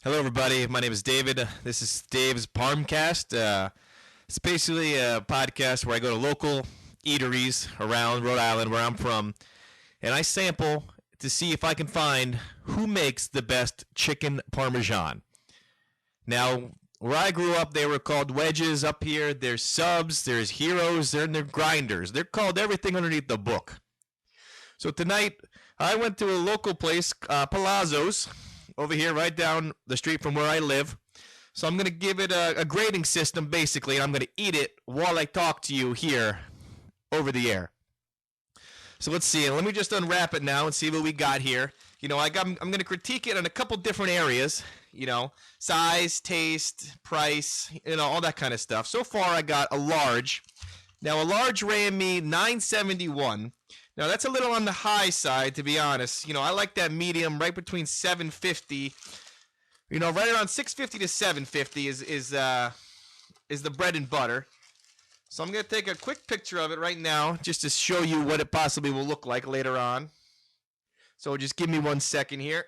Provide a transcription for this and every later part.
Hello, everybody. My name is David. This is Dave's Parmcast. It's basically a podcast where I go to local eateries around Rhode Island, where I'm from, and I sample to see if I can find who makes the best chicken parmesan. Now, where I grew up, they were called wedges. Up here, there's subs, there's heroes, they're grinders. They're called everything underneath the book. So tonight, I went to a local place, Palazzo's, over here right down the street from where I live. So I'm going to give it a grading system, basically, and I'm going to eat it while I talk to you here over the air. So let's see. Let me just unwrap it now and see what we got here. I'm going to critique it in a couple different areas. Size, taste, price, all that kind of stuff. So far, I got a large. Now, a large ran me $9.71. Now, that's a little on the high side, to be honest. I like that medium right between $7.50. Right around $6.50 to $7.50 is the bread and butter. So I'm going to take a quick picture of it right now just to show you what it possibly will look like later on. So just give me 1 second here.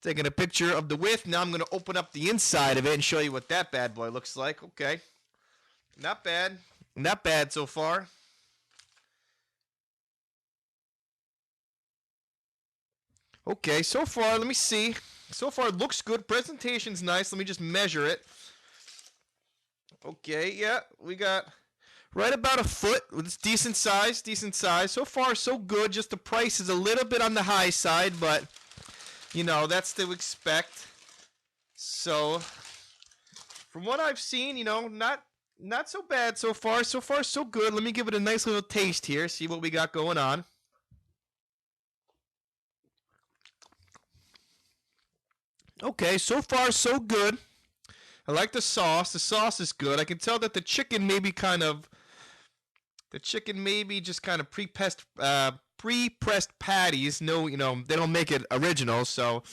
Taking a picture of the width. Now I'm going to open up the inside of it and show you what that bad boy looks like. Okay. Not bad. Not bad so far. Okay, so far, let me see. So far, it looks good. Presentation's nice. Let me just measure it. Okay, yeah, we got right about a foot. It's decent size, decent size. So far, so good. Just the price is a little bit on the high side, but, that's to expect. So, from what I've seen, not so bad so far. So far, so good. Let me give it a nice little taste here. See what we got going on. Okay, so far, so good. I like the sauce. The sauce is good. I can tell that the chicken maybe just kind of pre-pressed patties. No, they don't make it original, so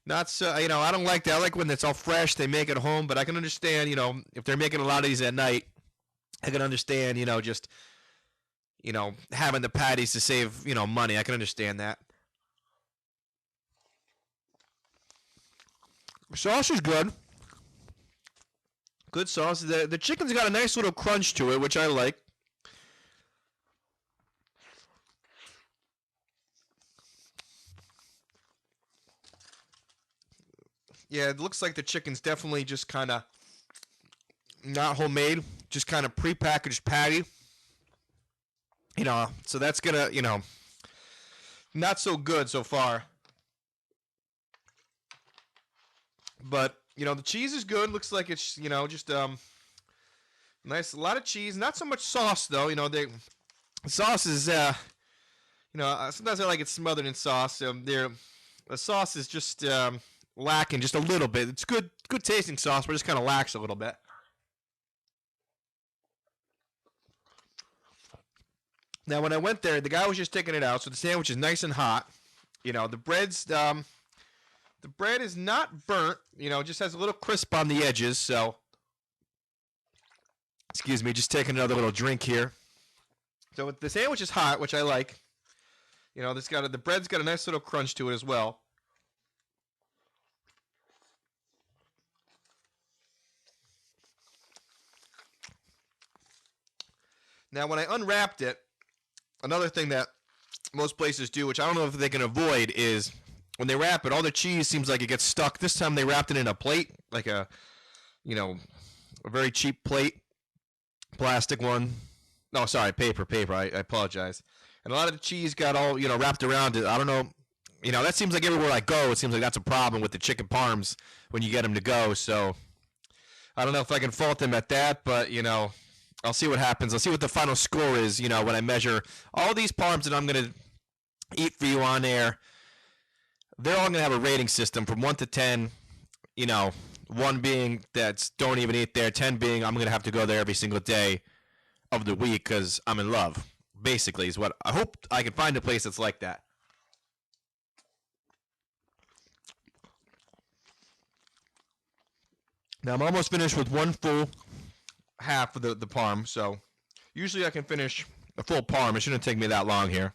not so, I don't like that. I like when it's all fresh, they make it home, but I can understand, if they're making a lot of these at night, I can understand, just, having the patties to save, money. I can understand that. Sauce is good. Good sauce. The chicken's got a nice little crunch to it, which I like. Yeah, it looks like the chicken's definitely just kind of not homemade, just kind of prepackaged patty. So that's gonna, not so good so far. But, the cheese is good. Looks like it's, just nice. A lot of cheese. Not so much sauce, though. The sauce is, sometimes I like it smothered in sauce. The sauce is just lacking just a little bit. It's good tasting sauce, but it just kind of lacks a little bit. Now, when I went there, the guy was just taking it out, so the sandwich is nice and hot. The bread is not burnt, it just has a little crisp on the edges, so, excuse me, just taking another little drink here. So the sandwich is hot, which I like. The bread's got a nice little crunch to it as well. Now, when I unwrapped it, another thing that most places do, which I don't know if they can avoid, is when they wrap it, all the cheese seems like it gets stuck. This time they wrapped it in a plate, like a very cheap plate, plastic one. No, sorry, paper. I apologize. And a lot of the cheese got all, wrapped around it. I don't know. That seems like everywhere I go, it seems like that's a problem with the chicken parms when you get them to go. So I don't know if I can fault them at that, but, I'll see what happens. I'll see what the final score is, when I measure all these parms that I'm going to eat for you on air. They're all going to have a rating system from 1 to 10, 1 being that's don't even eat there, 10 being I'm going to have to go there every single day of the week because I'm in love, basically, is what I hope I can find a place that's like that. Now, I'm almost finished with one full half of the parm, so usually I can finish a full parm. It shouldn't take me that long here.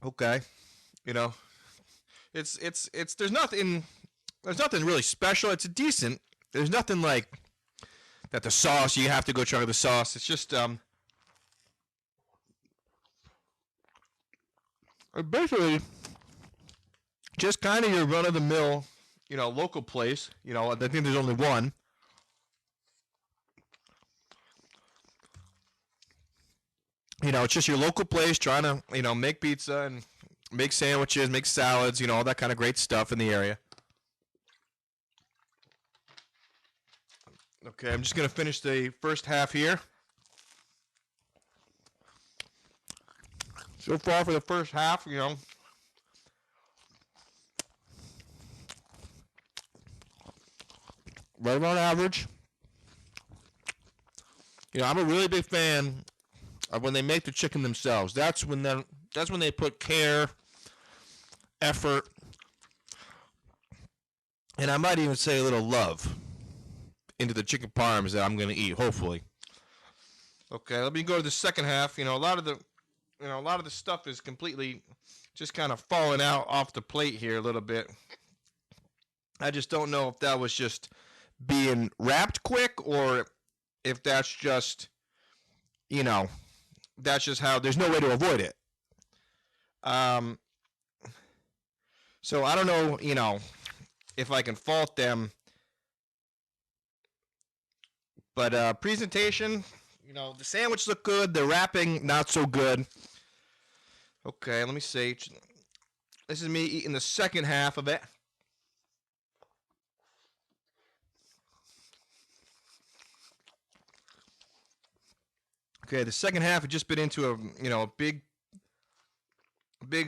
Okay, you know, there's nothing really special. It's decent. There's nothing like that. The sauce, you have to go try the sauce. It's just basically just kind of your run of the mill, local place. I think there's only one. It's just your local place trying to, make pizza and make sandwiches, make salads, all that kind of great stuff in the area. Okay, I'm just going to finish the first half here. So far for the first half, right on average. I'm a really big fan of when they make the chicken themselves. That's when they put care, effort, and I might even say a little love into the chicken parms that I'm going to eat, hopefully. Okay, let me go to the second half. A lot of the stuff is completely just kind of falling out off the plate here a little bit. I just don't know if that was just being wrapped quick or if that's just, that's just how, there's no way to avoid it. So I don't know, if I can fault them. But presentation, the sandwich looked good. The wrapping, not so good. Okay, let me see. This is me eating the second half of it. Okay, the second half had just been into a big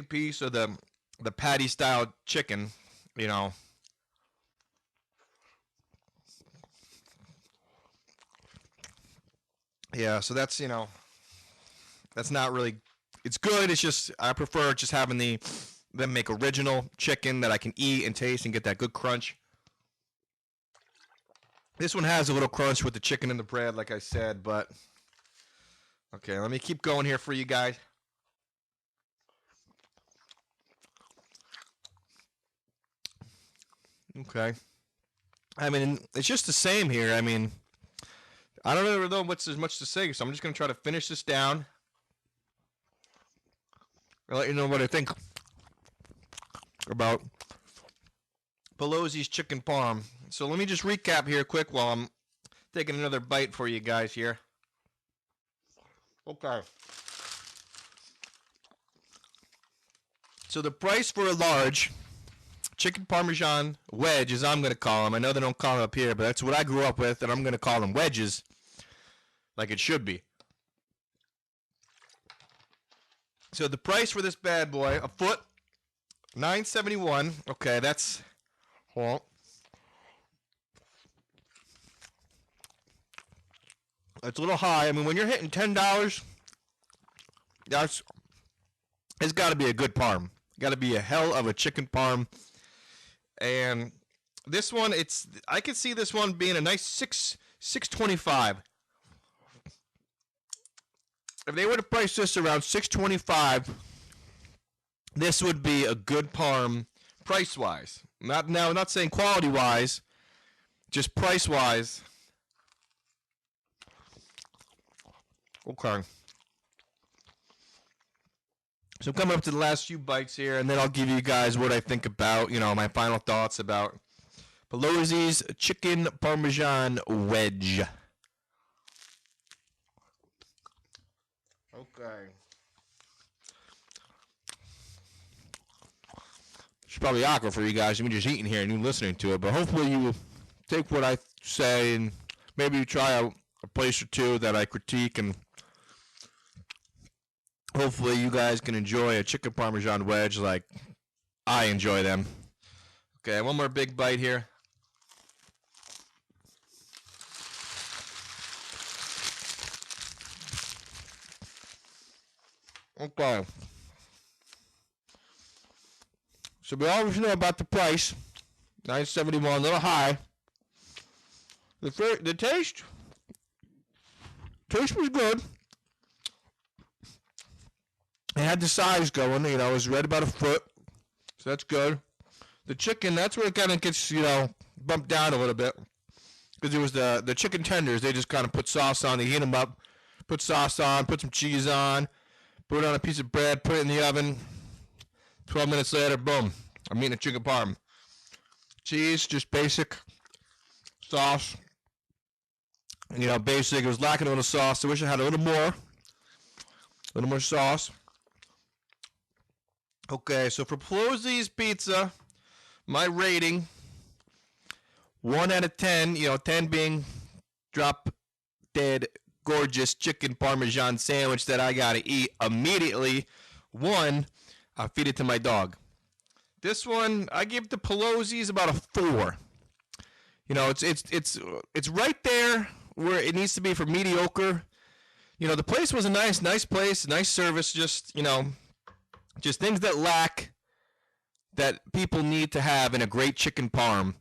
piece of the patty style chicken, Yeah, so that's that's not really. It's good. It's just I prefer just having them make original chicken that I can eat and taste and get that good crunch. This one has a little crunch with the chicken and the bread, like I said, but okay, let me keep going here for you guys. Okay. I mean, it's just the same here. I mean, I don't really know what's as much to say, so I'm just going to try to finish this down. I'll let you know what I think about Palazzo's chicken parm. So let me just recap here quick while I'm taking another bite for you guys here. Okay. So the price for a large chicken parmesan wedge, as I'm going to call them. I know they don't call them up here, but that's what I grew up with, and I'm going to call them wedges like it should be. So the price for this bad boy, a foot, $9.71. Okay, that's well. It's a little high. I mean, when you're hitting $10, it's got to be a good parm. Got to be a hell of a chicken parm. And this one, I could see this one being a nice $6.25. If they were to price this around $6.25, this would be a good parm price wise. Not saying quality wise, just price wise. Okay. So I'm coming up to the last few bites here, and then I'll give you guys what I think about, my final thoughts about Palazzo's chicken parmesan wedge. Okay. It's probably awkward for you guys. I'm just eating here and you listening to it, but hopefully you take what I say and maybe you try a place or two that I critique, and hopefully you guys can enjoy a chicken parmesan wedge like I enjoy them. Okay, one more big bite here. Okay. So we always know about the price. $9.71, a little high. The taste was good. It had the size going, it was right about a foot, so that's good. The chicken, that's where it kind of gets, bumped down a little bit. Because it was the chicken tenders, they just kind of put sauce on, they heat them up, put sauce on, put some cheese on, put it on a piece of bread, put it in the oven. 12 minutes later, boom, I'm eating a chicken parm. Cheese, just basic. Sauce, basic. It was lacking a little sauce. I wish I had a little more sauce. Okay, so for Palazzo's Pizza, my rating, 1 out of 10, 10 being drop dead gorgeous chicken parmesan sandwich that I gotta eat immediately. 1, I'll feed it to my dog. This one, I give the Palazzo's about a 4. It's right there where it needs to be for mediocre. The place was a nice place, nice service, just things that lack that people need to have in a great chicken parm.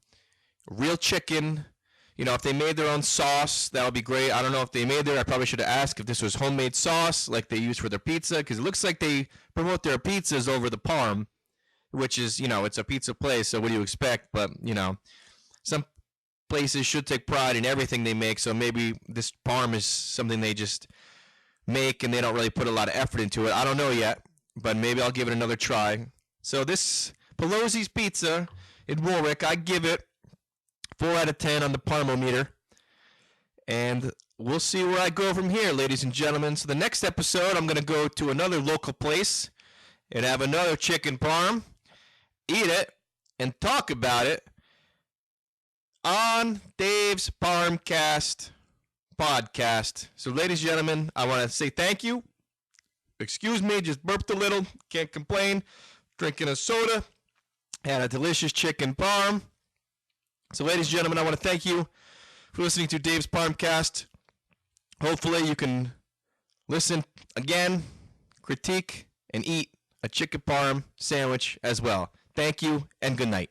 Real chicken. If they made their own sauce, that would be great. I don't know if they made it. I probably should have asked if this was homemade sauce like they use for their pizza, because it looks like they promote their pizzas over the parm, which is, it's a pizza place, so what do you expect? But, some places should take pride in everything they make, so maybe this parm is something they just make and they don't really put a lot of effort into it. I don't know yet, but maybe I'll give it another try. So this Palazzo's Pizza in Warwick, I give it 4 out of 10 on the Parmometer, and we'll see where I go from here, ladies and gentlemen. So the next episode, I'm going to go to another local place and have another chicken parm, eat it, and talk about it on Dave's Parmcast podcast. So, ladies and gentlemen, I want to say thank you. Excuse me, just burped a little. Can't complain. Drinking a soda. Had a delicious chicken parm. So, ladies and gentlemen, I want to thank you for listening to Dave's Parmcast. Hopefully, you can listen again, critique, and eat a chicken parm sandwich as well. Thank you, and good night.